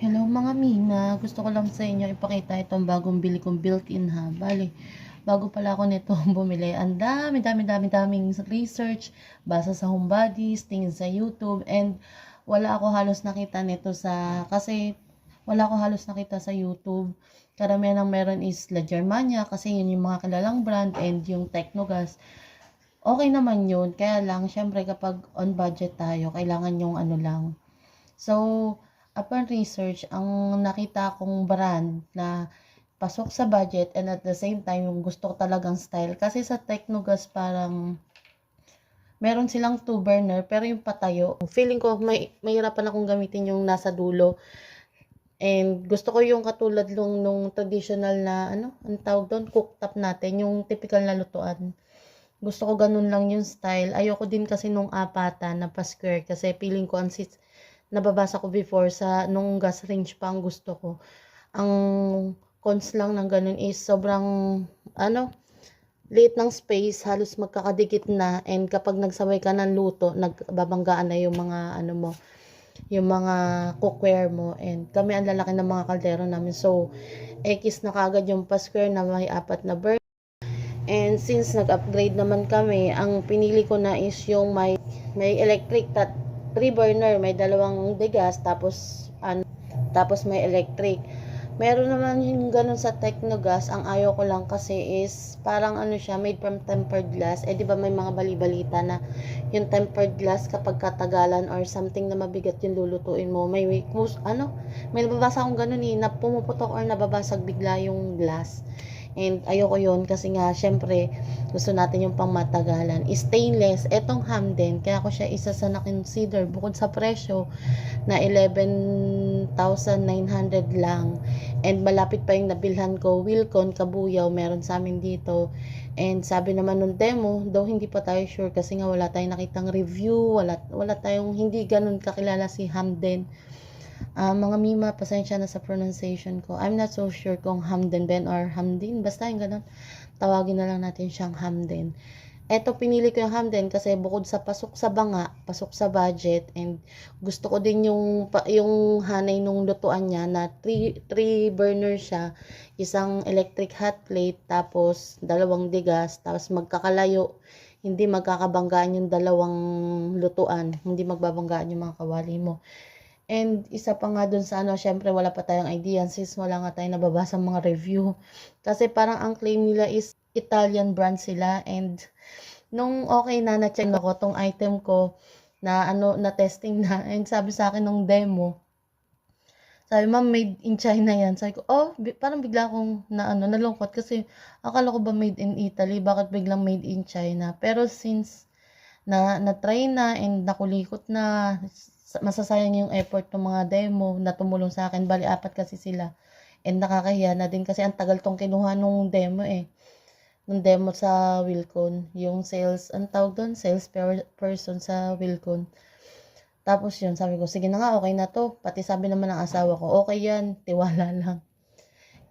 Hello mga Mima, gusto ko lang sa inyo ipakita itong bagong bili kong built-in ha. Bale, bago pala ako nito bumili, ang daming research, basa sa Homebodies, tingin sa YouTube, and wala ako halos nakita nito kasi wala ako halos nakita sa YouTube. Karamihan ang meron is La Germania kasi yun yung mga kilalang brand, and yung Technogas. Okay naman yun, kaya lang syempre kapag on budget tayo, kailangan yung ano lang. So, upon research, ang nakita kong brand na pasok sa budget and at the same time yung gusto ko talagang style. Kasi sa Technogas parang meron silang 2 burner pero yung patayo. Feeling ko mahirapan akong gamitin yung nasa dulo. And gusto ko yung katulad nung traditional na ang tawag doon, cooktop natin, yung typical na lutuan. Gusto ko ganun lang yung style. Ayoko din kasi nung apatan na pa-square kasi feeling ko nababasa ko before sa nung gas range pa ang gusto ko. Ang cons lang ng ganun is sobrang liit ng space, halos magkakadikit na, and kapag nagsabay ka ng luto, nagbabanggaan na yung mga yung mga cookware mo, and kami ang lalaki ng mga kaldero namin. So, X na kagad yung pa-square na may 4 na burner. And since nag-upgrade naman kami, ang pinili ko na is yung may electric 3 burner, may 2 degas, tapos may electric. Meron naman yung ganun sa Technogas, ang ayaw ko lang kasi is parang siya, made from tempered glass. Eh di ba may mga bali-balita na yung tempered glass kapag katagalan or something na mabigat yung lulutuin mo, may nababasa akong ganun na pumuputok or nababasag bigla yung glass. And ayoko yun kasi nga syempre gusto natin yung pangmatagalan. Stainless, etong Hamden, kaya ko siya isa sa na-consider bukod sa presyo na 11,900 lang. And malapit pa yung nabilhan ko, Wilcon, Kabuyaw, meron sa amin dito. And sabi naman nung demo, though hindi pa tayo sure kasi nga wala tayong nakitang review, wala tayong hindi ganun kakilala si Hamden. Mga Mima, pasensya na sa pronunciation ko. I'm not so sure kung Hamden Ben or Hamdin. Basta yung ganun. Tawagin na lang natin siyang Hamden. Eto, pinili ko yung Hamden kasi bukod sa pasok sa banga, pasok sa budget, and gusto ko din yung hanay nung lutuan niya na 3 burner siya, isang electric hot plate, tapos 2 digas, tapos magkakalayo, hindi magkakabanggaan yung 2 lutuan, hindi magbabanggaan yung mga kawali mo. And isa pa nga dun sa syempre wala pa tayong idea since wala nga tayong nababasa mga review. Kasi parang ang claim nila is Italian brand sila, and nung okay na-check ako tong item ko na na testing na, and sabi sa akin nung demo, sabi ma'am made in China yan. Sabi ko, parang bigla akong nalungkot kasi akala ko ba made in Italy, bakit biglang made in China? Pero since na-try na and nakulikot na, masasayang yung effort ng mga demo na tumulong sa akin. Bali, 4 kasi sila. And nakakahiya na din kasi ang tagal tong kinuha nung demo Nung demo sa Wilcon. Yung sales, ang tawag doon, sales person sa Wilcon. Tapos yun, sabi ko, sige na nga, okay na to. Pati sabi naman ng asawa ko, okay yan, tiwala lang.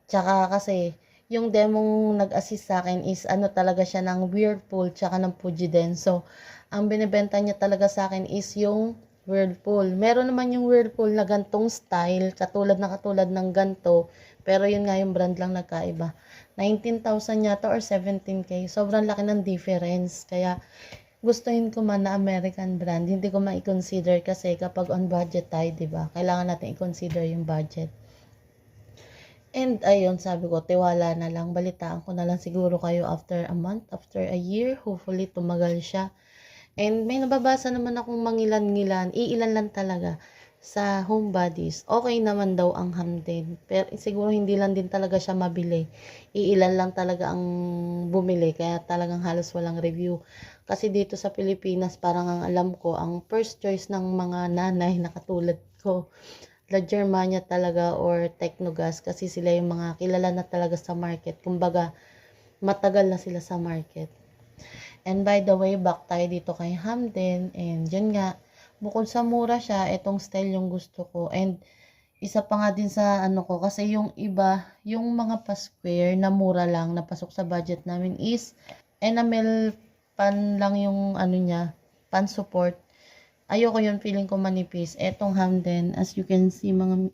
Tsaka kasi, yung demong nag-assist sa akin is talaga siya ng Whirlpool tsaka ng Fujiden. So, ang binibenta niya talaga sa akin is yung Whirlpool. Meron naman yung Whirlpool na gantong style, katulad ng ganto, pero yun nga yung brand lang nagkaiba. 19,000 yata or 17K. Sobrang laki ng difference. Kaya gustuhin ko man na American brand, hindi ko ma-consider kasi kapag on budget tayo, 'di ba? Kailangan natin i-consider yung budget. And ayun, sabi ko, tiwala na lang, balitaan ko na lang siguro kayo after a month, after a year, hopefully tumagal siya. And may nababasa naman akong mangilan-ngilan, iilan lang talaga sa Homebodies. Okay naman daw ang Hamden, pero siguro hindi lang din talaga siya mabili. Iilan lang talaga ang bumili, kaya talagang halos walang review. Kasi dito sa Pilipinas, parang ang alam ko, ang first choice ng mga nanay na katulad ko, La Germania talaga or Technogas kasi sila yung mga kilala na talaga sa market. Kumbaga, matagal na sila sa market. And by the way, back tayo dito kay Hamden. And yun nga, bukod sa mura siya, itong style yung gusto ko. And isa pa nga din sa ko, kasi yung iba, yung mga pa-square na mura lang, na pasok sa budget namin is enamel pan lang yung niya, pan support. Ayoko yun, feeling ko manipis. Etong Hamden, as you can see, mga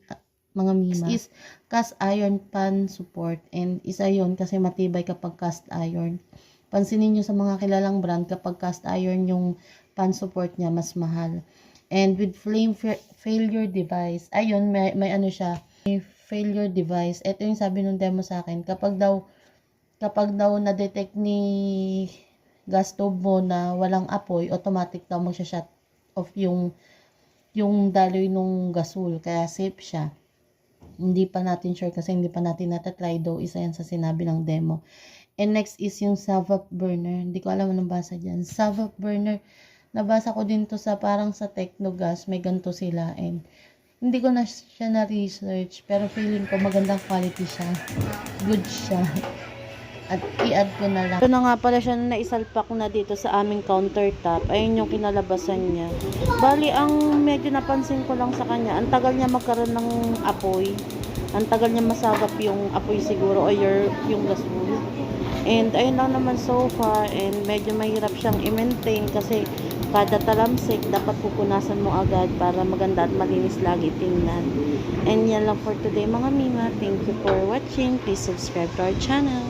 mga mima. Is cast iron pan support, and isa yon kasi matibay kapag cast iron. Pansinin nyo sa mga kilalang brand, kapag cast iron yung pan support niya, mas mahal. And with flame failure device, ayun, may ano siya, may failure device. Ito yung sabi nung demo sa akin, kapag daw na-detect ni gas stove mo na walang apoy, automatic daw magsha-shut off yung daloy nung gasol, kaya safe siya. Hindi pa natin sure kasi hindi pa natin natatry, though isa yan sa sinabi ng demo. And next is yung Savap burner. Hindi ko alam anong basa dyan. Savap burner, nabasa ko din to sa parang sa Technogas, may ganito sila, and hindi ko na siya na-research, pero feeling ko magandang quality siya. Good siya. At i-add ko na lang. Ito na nga pala siya na naisalpak na dito sa aming countertop. Ayun yung kinalabasan niya. Bali, ang medyo napansin ko lang sa kanya, ang tagal niya magkaroon ng apoy. Ang tagal niya masagap yung apoy siguro, o yung gasol. And ayun lang naman so far, and medyo mahirap siyang i-maintain kasi kada talamsik dapat pupunasan mo agad para maganda at malinis lagi tingnan. And yan lang for today mga mima. Thank you for watching. Please subscribe to our channel.